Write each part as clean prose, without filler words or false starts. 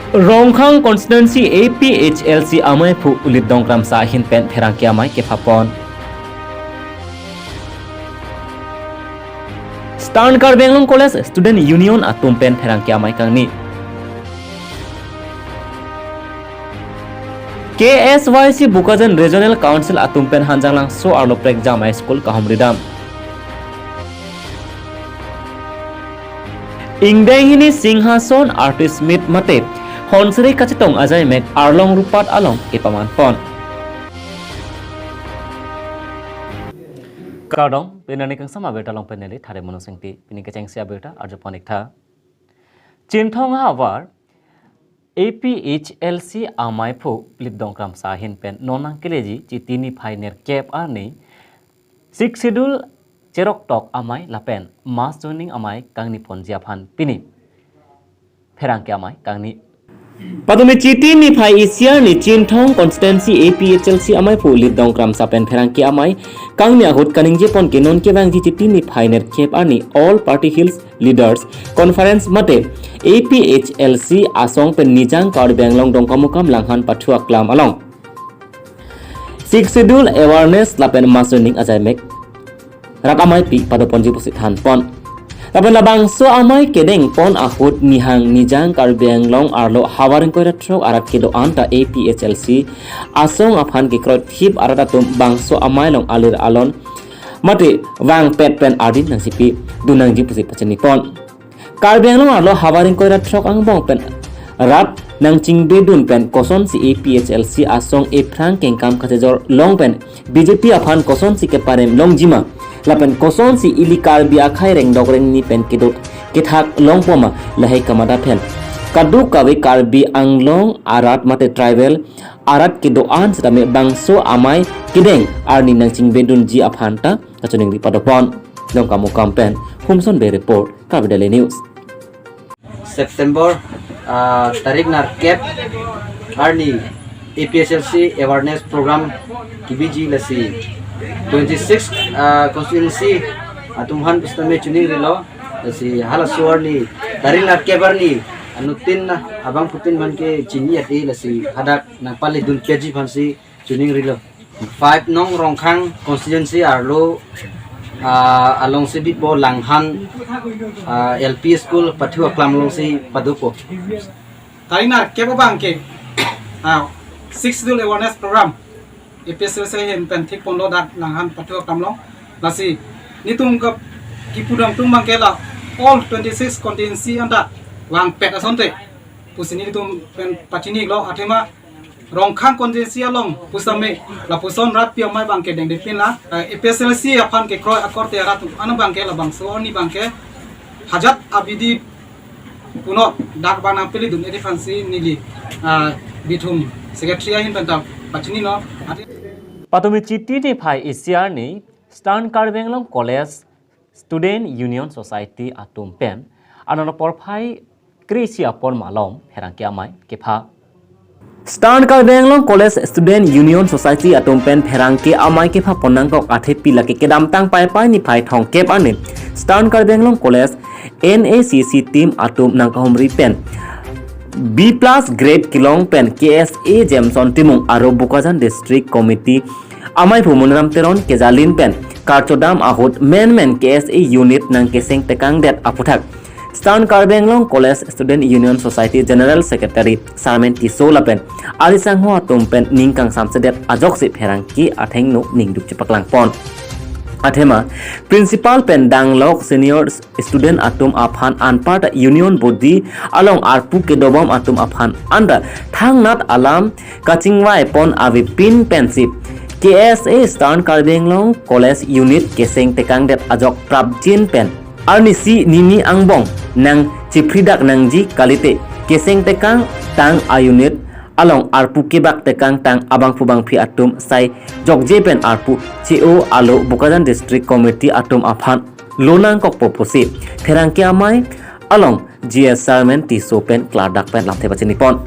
Rongkhang constituency APHLC amai phu ulit dongkram sa hin pen pherang kia mai ke phapon Stan Karbenglong College Student Union atum pen pherang kia mai kangni KSYC Bukajan Regional Council atum pen hanjanglang so arloprek jamai school kahomridam Ingdengini Singhason Artist Meet mate Honsri kacitong ajay mek arlong rupat along ipaman pon Kadong pinani kang sama beta long peneli thare monosengti pini kecheng sia beta arjoponik tha Chinthong hawar APHLC amai phu lipdongkram sahin pen nonang keleji chitini phainer cap arni 6 schedule cherok tok amai lapen mass joining amai kangni ponjia phan pini pherang ke amai kangni Padumi chiti ni phai isiar ni Chinthong constituency APHLC amai phu lipdongkram sapen pherang ke amai kangni ahut kaning je pon ke non ke bang ji chiti ni phainer cap ani all party hills leaders conference mate APHLC asong pen nijang kar benglong dongkamukam langhan pathua klam along 6 schedule awareness lapen masoning ajai mek rakamai pi padoponji pusit han pon lapen labang so amai kedeng pon ahut nihang nijang kar benglong arlo hawaring koira throk arat kedo anta APHLC asong aphan ke krot thip arata tum bangso amai long alir alon mate wang pet pen adin nang sipi dunang ji pusit pachani pon Karbenglong arlo hawaring koira throk ang bong pen rat nang chingbe dun pen koson si APHLC asong e phrang kengkam khajor long pen BJP aphan koson si ke parem long jima lapen koson si ilikar bi akhai reng dogreng ni pen kedot kethak long poma lahai kamada pen kadu kawe karbi anglong arat mate tribal arat kedo an sedame bangso amai kideng arni nang chingbe dun ji aphanta kachoning ri padopon long kamu kampen humson be report Kabidale News September tarik nar cap arni APHLC awareness program KBG lasi 26 constituency atumhan pustame chuning rilo lasi hala suarni tarik nar cap arni anutin na abang putin man ke chini ati lasi hadak nang pali dun keji phansi chuning rilo 5 nong Rongkhang constituency arlo along si bitbo langhan LP school pathua klamlong si paduko Tarinar kebo bangke 6 schedule awareness program APHLC hen pen thik ponlo dak langhan pathua klamlong lasi nitung kap kipudam tum bangke la all 26 constituency anda wang pet asonte pusini tum pen patini lo athema Rongkhang constituency along pusame la puson rat pi amai bangke deng depin la APHLC aphan ke kroi akorte rat anu bangke la bangso ni bangke hajat abidi puno dak bana pili dun edi fansi nili bithum secretary hin panta pachini no Patumi chiti ni phai isiar ni Stan Karbenglong College Student Union Society atum pen anano por phai krisia pon malom herang ke amai ke pha Stan Karbenglong College Student Union Society atom pen pherang ke amai ke pha ponang kok athe pila ke kedam tang pai pai ni phai thong kep ane Stan Karbenglong College NACC team atom nang kahomri pen B+ grade kilong pen KSA Jameson timung aro Bukajan district committee amai phumunram teron kejalin pen karchodam ahut men KSA unit nang keseng tekang det aputhak Stan Karbenglong College Student Union Society General Secretary Sarmen Tisolapen Alisangho atumpen ningkang samsedet ajok si pherang ki atheng no ningdup chipaklang pon Athema Principal pen danglok senior student atum aphan anpart union body along arpu ke dobam atum aphan anda thangnat alam kachingwai pon avi pin pensip KSA Stan Karbenglong College unit keseng tekang det ajok prabjin pen Arni si nini angbong nang cipridak nangji kalite keseng tekang tang ayunit along arpu kebak tekang tang abang pubang phi atum sai jokje pen arpu CO alo Bukajan district committee atum aphan lonang kok poposi pherang ke amai along GS Sarmen Tiso pen kladak pen lamthe bachini pon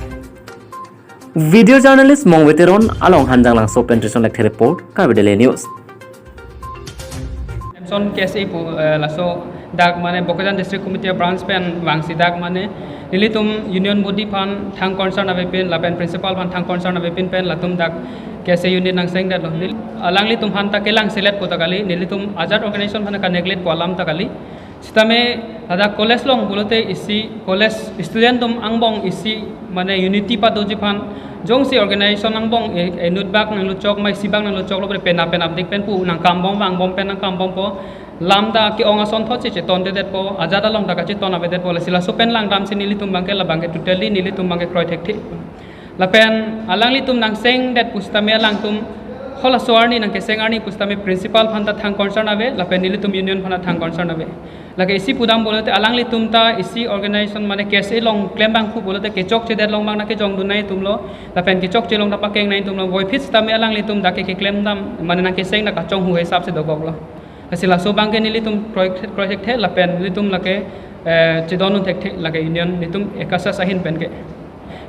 video journalist mong veteran along hanjang lang so pen trison lek report Kabidale News Son KSA po laso dak mane Bokazan district committee branch pen wang sidak mane nilitum union body pan thang concern ave pen lapen principal pan thang concern ave pen latum dak kese unit nang seng dat nil alangli tum han takelang select ko takali nilitum azad organization pan ka neglect ko alam takali sitame ada college long bulote isi college student tum angbong isi mane unity pa doji pan jong si organization angbong enut bak nang luchok mai sibang nang luchok lo pen update pen pu nang kambong bang bom pen nang kambong po lamda ki ongason thoche che ton de po azada long da ka che ton abedet po sila sopen lang ram si nilitum bangke la bangke totally nilitum bangke kroy thek thik la pen alang litum nang seng det pustame lang tum hola soarni nang ke seng arni pustame principal phanta thang concern ave la pen nilitum union phana thang concern ave la ke isi pudam bolote alang litum ta isi organization mane kese long claim bang phu bolote ke chok che det long bang na ke jong dunai tumlo la pen ke chok che long da pakeng nai tumlo voi fit tame alang litum da ke claim dam mane na ke seng na ka chong hu hisab se dogok lo sila so bangke nilitum project the lapen nilitum lake chidonun thek thek lake union nilitum ekasa sahin penke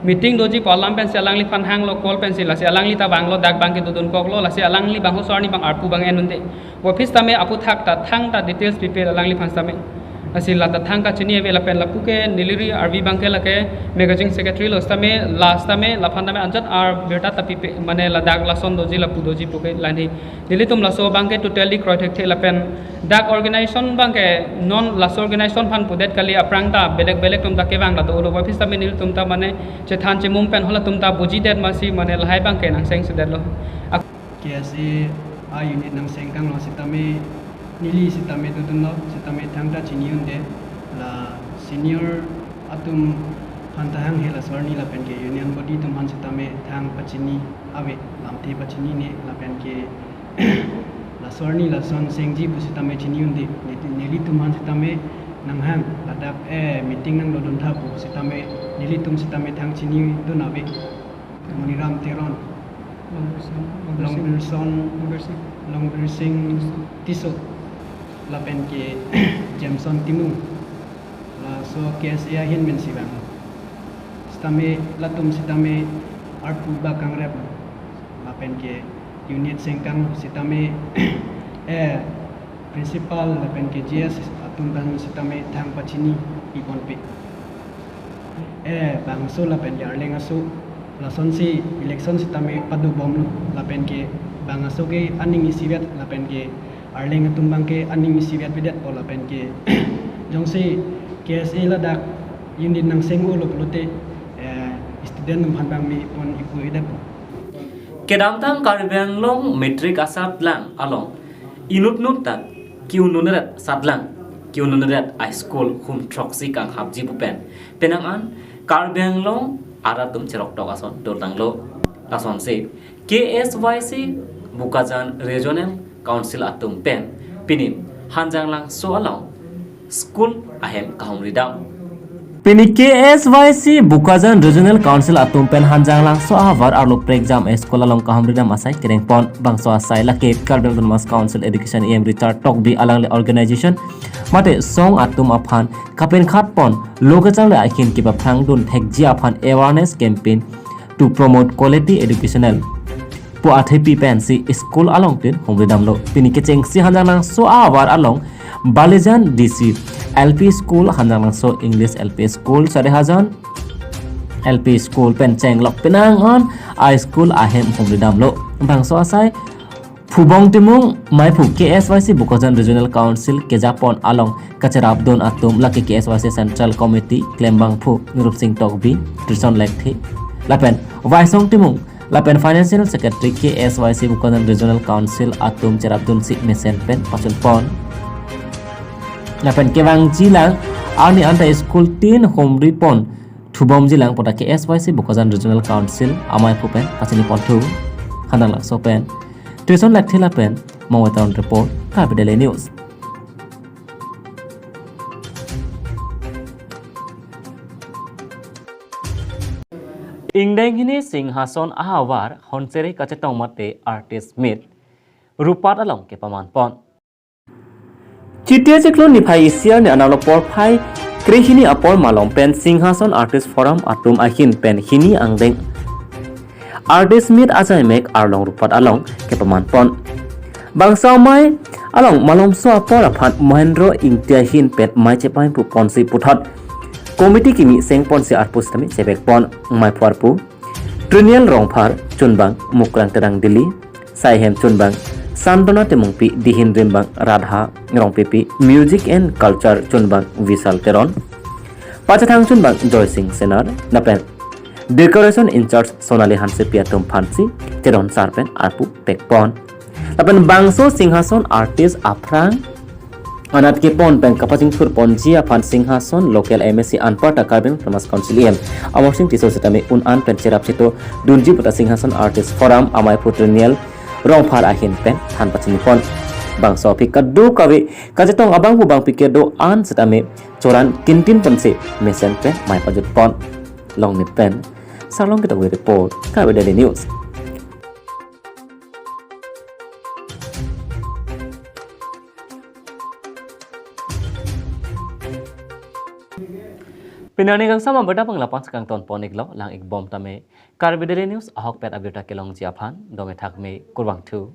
meeting doji palam pen selangli pan hang lo call pen sila selangli ta banglo dak bangke dudun koklo la selangli bang ho sorni bang arpu bang enunde office tame apu thak ta thang ta details prepare alangli pan tame asila ta thang ka chini ave lapen lapuke niliri arvi bangke lake magazine secretary lo tame last tame lapan tame anjat ar beta tapi mane la dak la son doji la pu doji puke lani nilitum la so bangke totally kroy thek thek lapen dak organization bangke non las organization pan pudet kali aprang ta belek tum ta ke bang la to office tame nilitum ta mane che than che mum pen hola tum ta buji det masi mane lahai bangke nang seng sudet lo KSA a unit nang seng kang lo sitame nili sitame tutunno sitame thangta chiniun de la senior atum hantahang hela swarni la pen ke union body tum han sitame thang pachini ave lamthi pachini ne la pen ke la swarni la son sengji bu sitame chiniun de nili tum han sitame nanghang ladap meeting nang lodon tha bu sitame nili tum sitame thang chini dun ave Muniram Teron Longbir Singh Tiso la pen ke Jameson Timu la so KSA hin men sibang stame latum sitame arpu bakang rep la pen ke unit sengkang sitame principal la pen ke GS atum ban sitame thang pachini ipon pe bang so la pen yar lenga so la son si election sitame padu bom la pen ke bang so ke aning isivet la pen ke arleng tumbang ke aning isivet bidet la pen ke jong si KSA la dak unit nang sengu lo plote student nang bang mi pon ipu idap kedam tang Karbeng long metric asat lang along inut nut tak kiu nunet satlang kiu nunet high school hum troxi kang habji bupen penang an Karbeng long aratum cherok tok ason dortang lo ason se KSYC Bukazan Regional Council atum pen pinim hanjang lang so along school ahem kahum ridam pini KSYC Bukazan Regional Council atum pen hanjang lang so avar arlo exam school along kahum ridam asai kereng pon bangso asai lake Karbeng Mas Council Education em retard tok bi alang le organization mate song atum aphan kapen khat pon lokachang le akin kiba phang dun thek ji aphan awareness campaign to promote quality educational po athepi pen si school along tin homridam lo pini kecheng si hanjang lang so avar along Balijan DC LP School hanjang lang so English LP School Sarehazan LP School pen cheng lok penang on I School ahem homridam lo bangso asai Phubong timung mai phu KSYC Bukazan Regional Council Kejapon along Kacharap don atum laki KSYC Central Committee Klembang phu Nirup Singh Tokbi Trison Lekthi lapen Waisong timung lapen Financial Secretary KSYC Bukazan Regional Council atum Cherap dun si mesen pen pasun pon lapen Kewang Jilang ani anta school tin homri pon Thubom Jilang pota KSYC Bukazan Regional Council amai phu pen pasini pon thu hanang lak so pen Trison Lekthi lapen Mawatan report Capital News Ingdeng hini Singhason ahawar honseri kachetong mate artist meet rupat along ke paman pon Chitia jeklo niphai isiar ne analo porphai krehini apor malom pen Singhason Artist Forum atum ahin pen hini angdeng Artist meet ajai mek arlong rupat along ke paman pon bangsa mai along malom so apor aphan Mahendro ingtia hin pet mai chepain pu ponsi puthot committee kimi seng ponsi arpus tami chebek pon mai pharpu Trinial rongphar chunbang mukrang terang dili saihem chunbang Sandona temungpi dihin rimbang Radha rongpipi music and culture chunbang Vishal Teron Pachathang chunbang Joy Singh Senar napen decoration in charge Sonali Hanse Piatum Phansi Teron Sarpen arpu pekpon napen bangso singhason artist aprang Anat ke pon pen kapasing sur ponjia pan singhason local MSC Anparta Carbon Farmers Council amosing tiso setame un an pen cerap sito dunji puta singhason artist forum amai putrinial rongphar ahin pen than pachini pon bangso pikadu kawe kajetong abang hu bang pikedo an setame coran kintin ponse mesen pen mai pajut pon long ni pen salong kita we report kawe daily news Pinani kang sama beda penglapan sekang ton ponik lo lang ik bom tame karbidele news ahok pet update kelong jiaphan donge thak me kurwang thu